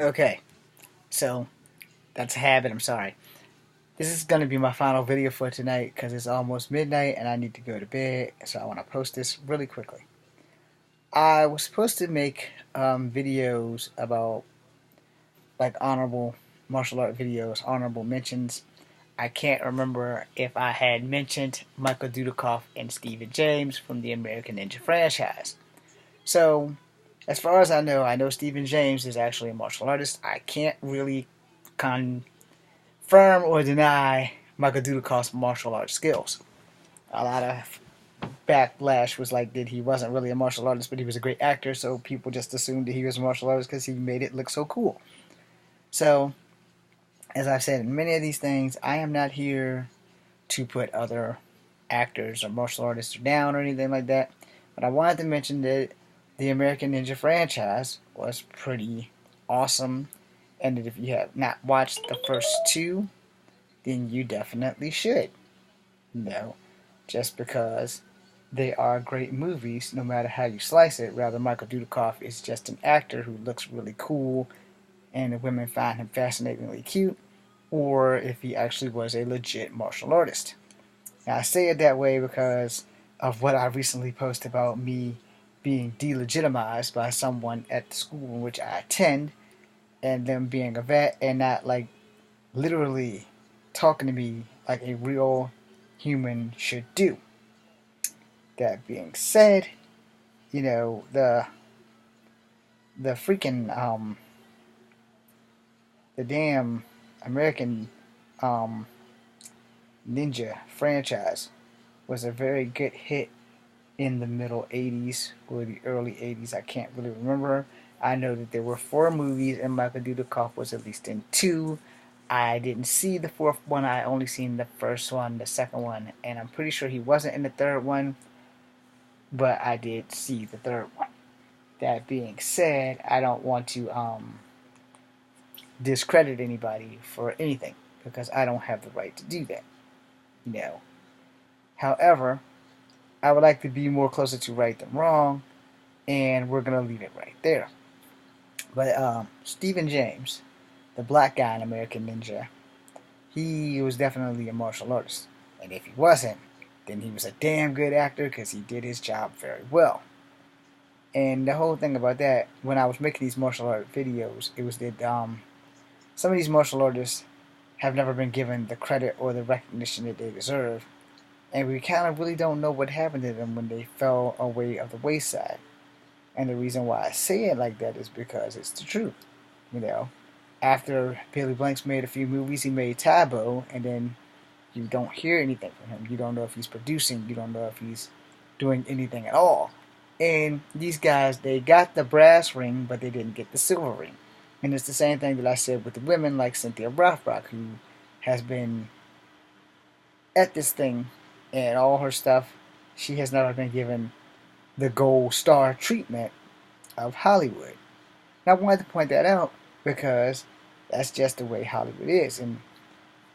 Okay, so that's a habit. I'm sorry. This is going to be my final video for tonight because it's almost midnight and I need to go to bed. So I want to post this really quickly. I was supposed to make videos about like honorable martial art videos, honorable mentions. I can't remember if I had mentioned Michael Dudikoff and Stephen James from the American Ninja franchise. So, as far as I know Stephen James is actually a martial artist. I can't really confirm or deny Michael Dudikoff's martial arts skills. A lot of backlash was like that he wasn't really a martial artist, but he was a great actor, so people just assumed that he was a martial artist because he made it look so cool. So, as I've said in many of these things, I am not here to put other actors or martial artists down or anything like that, but I wanted to mention that the American Ninja franchise was pretty awesome, and that if you have not watched the first two, then you definitely should. No, just because they are great movies, no matter how you slice it. Rather, Michael Dudikoff is just an actor who looks really cool, and the women find him fascinatingly cute, or if he actually was a legit martial artist. Now, I say it that way because of what I recently posted about me being delegitimized by someone at the school in which I attend, and them being a vet and not like literally talking to me like a real human should do. That being said, you know, the freaking the damn American um Ninja franchise was a very good hit in the middle 80s or the early 80s. I can't really remember. I know that there were 4 movies and Michael Dudikoff was at least in 2. I didn't see the 4th one. I only seen the first one, the second one, and I'm pretty sure he wasn't in the 3rd one, but I did see the 3rd one. That being said, I don't want to discredit anybody for anything because I don't have the right to do that. You know. However, I would like to be more closer to right than wrong, and we're gonna leave it right there. But Stephen James, the black guy in American Ninja, he was definitely a martial artist, and if he wasn't, then he was a damn good actor because he did his job very well. And the whole thing about that, when I was making these martial art videos, it was that some of these martial artists have never been given the credit or the recognition that they deserve, and we kind of really don't know what happened to them when they fell away of the wayside. And the reason why I say it like that is because it's the truth. You know, after Billy Blanks made a few movies, he made Tae Bo, and then you don't hear anything from him. You don't know if he's producing. You don't know if he's doing anything at all. And these guys, they got the brass ring, but they didn't get the silver ring. And it's the same thing that I said with the women like Cynthia Rothrock, who has been at this thing and all her stuff. She has never been given the gold star treatment of Hollywood. And I wanted to point that out because that's just the way Hollywood is. And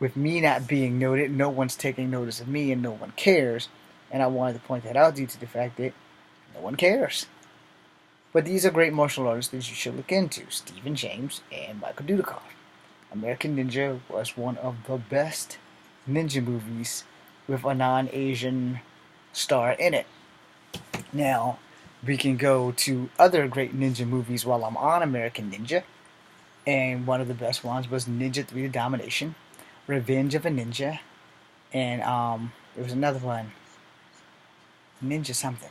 with me not being noted, no one's taking notice of me and no one cares. And I wanted to point that out due to the fact that no one cares. But these are great martial artists that you should look into. Stephen James and Michael Dudikoff. American Ninja was one of the best ninja movies with a non-Asian star in it. Now, we can go to other great ninja movies while I'm on American Ninja. And one of the best ones was Ninja 3 The Domination, Revenge of a Ninja, and there was another one, Ninja something.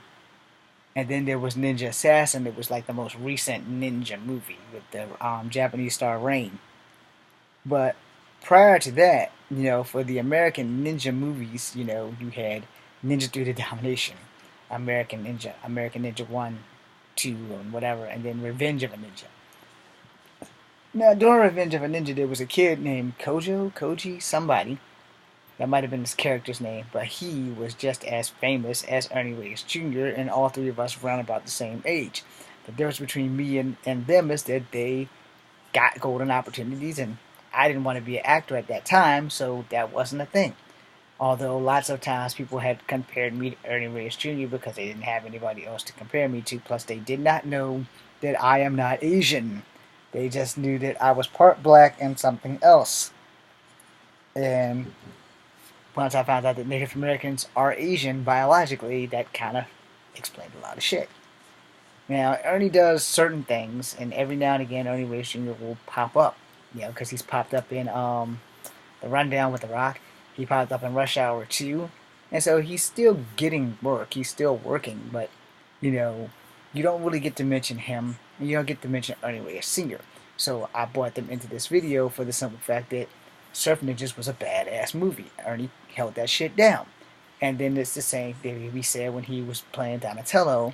And then there was Ninja Assassin. It was like the most recent ninja movie with the Japanese star Rain. But prior to that, you know, for the American ninja movies, you know, you had Ninja 3 The Domination, American Ninja 1, 2, and whatever, and then Revenge of a Ninja. Now, during Revenge of a Ninja, there was a kid named Koji, somebody. That might have been his character's name, but he was just as famous as Ernie Reyes Jr., and all 3 of us around about the same age. The difference between me and them is that they got golden opportunities, and I didn't want to be an actor at that time, so that wasn't a thing. Although lots of times people had compared me to Ernie Reyes Jr. because they didn't have anybody else to compare me to, plus they did not know that I am not Asian. They just knew that I was part black and something else. And once I found out that Native Americans are Asian biologically, that kind of explained a lot of shit. Now, Ernie does certain things, and every now and again, Ernie Reyes Jr. will pop up. Because he's popped up in The Rundown with The Rock. He popped up in Rush Hour 2. And so he's still getting work. He's still working, but, you don't really get to mention him, and you don't get to mention Ernie Reyes Sr. So I brought them into this video for the simple fact that Surf Ninjas was a badass movie. Ernie held that shit down. And then it's the same thing we said when he was playing Donatello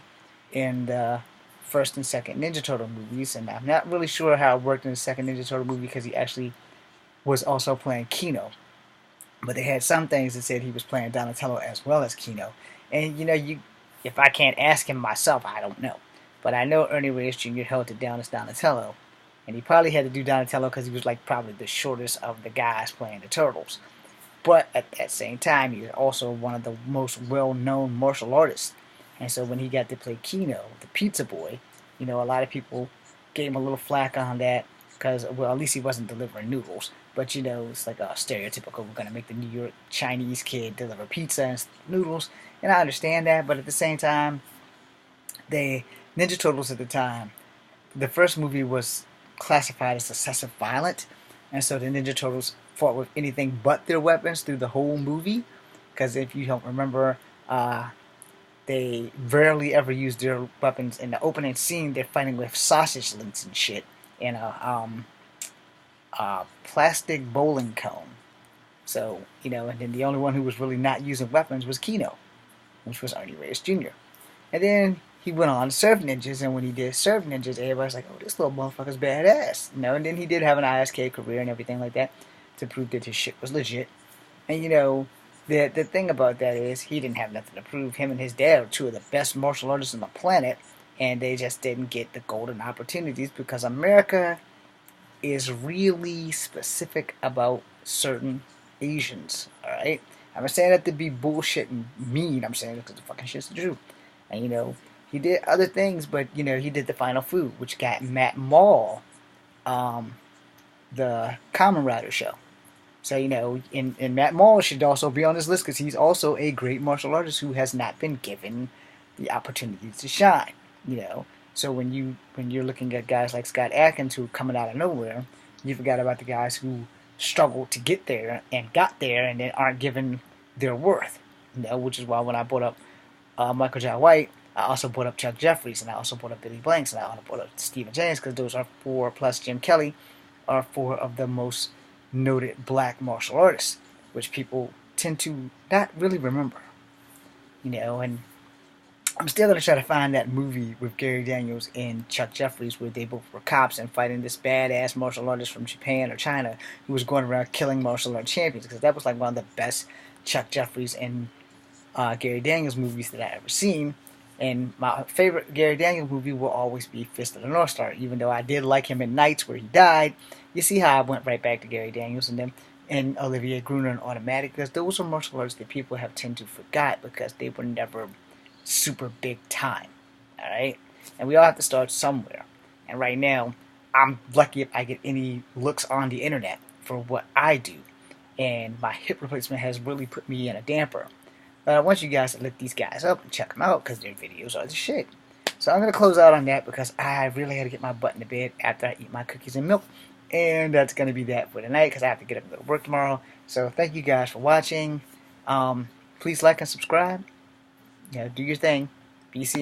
in the first and second Ninja Turtle movies. And I'm not really sure how it worked in the second Ninja Turtle movie because he actually was also playing Kino. But they had some things that said he was playing Donatello as well as Kino. And if I can't ask him myself, I don't know. But I know Ernie Reyes Jr. held it down as Donatello. And he probably had to do Donatello because he was like probably the shortest of the guys playing the Turtles. But at that same time, he was also one of the most well-known martial artists. And so when he got to play Kino, the pizza boy, a lot of people gave him a little flack on that because, well, at least he wasn't delivering noodles. But, it's like a stereotypical, we're going to make the New York Chinese kid deliver pizza and noodles. And I understand that, but at the same time, the Ninja Turtles at the time, the first movie was classified as excessive violent, and so the Ninja Turtles fought with anything but their weapons through the whole movie. Because if you don't remember, they rarely ever used their weapons. In the opening scene, they're fighting with sausage links and shit in a plastic bowling cone. So, and then the only one who was really not using weapons was Kino, which was Ernie Reyes Jr. And then he went on to Surf Ninjas, and when he did Surf Ninjas, everybody's like, oh, this little motherfucker's badass. And then he did have an ISK career and everything like that to prove that his shit was legit. And, the thing about that is he didn't have nothing to prove. Him and his dad are two of the best martial artists on the planet, and they just didn't get the golden opportunities because America is really specific about certain Asians, alright? I'm not saying that to be bullshit and mean. I'm saying it because the fucking shit's the truth. And, he did other things, but, he did The Final Food, which got Matt Mall the Kamen Rider show. So, and Matt Mall should also be on this list because he's also a great martial artist who has not been given the opportunity to shine, So when you're looking at guys like Scott Adkins who are coming out of nowhere, you forgot about the guys who struggled to get there and got there and then aren't given their worth, which is why when I brought up Michael Jai White, I also brought up Chuck Jeffries, and I also brought up Billy Blanks, and I also brought up Stephen James, because those are four, plus Jim Kelly, are four of the most noted black martial artists, which people tend to not really remember. And I'm still going to try to find that movie with Gary Daniels and Chuck Jeffries where they both were cops and fighting this badass martial artist from Japan or China who was going around killing martial art champions, because that was like one of the best Chuck Jeffries and Gary Daniels movies that I ever seen. And my favorite Gary Daniels movie will always be Fist of the North Star, even though I did like him in Nights where he died. You see how I went right back to Gary Daniels and Olivier Gruner and Automatic, because those are martial arts that people have tend to forget because they were never super big time. Alright? And we all have to start somewhere. And right now, I'm lucky if I get any looks on the internet for what I do. And my hip replacement has really put me in a damper. But I want you guys to look these guys up and check them out because their videos are the shit. So I'm going to close out on that because I really had to get my butt into bed after I eat my cookies and milk. And that's going to be that for tonight because I have to get up and go to work tomorrow. So thank you guys for watching. Please like and subscribe. Do your thing. Be seeing you.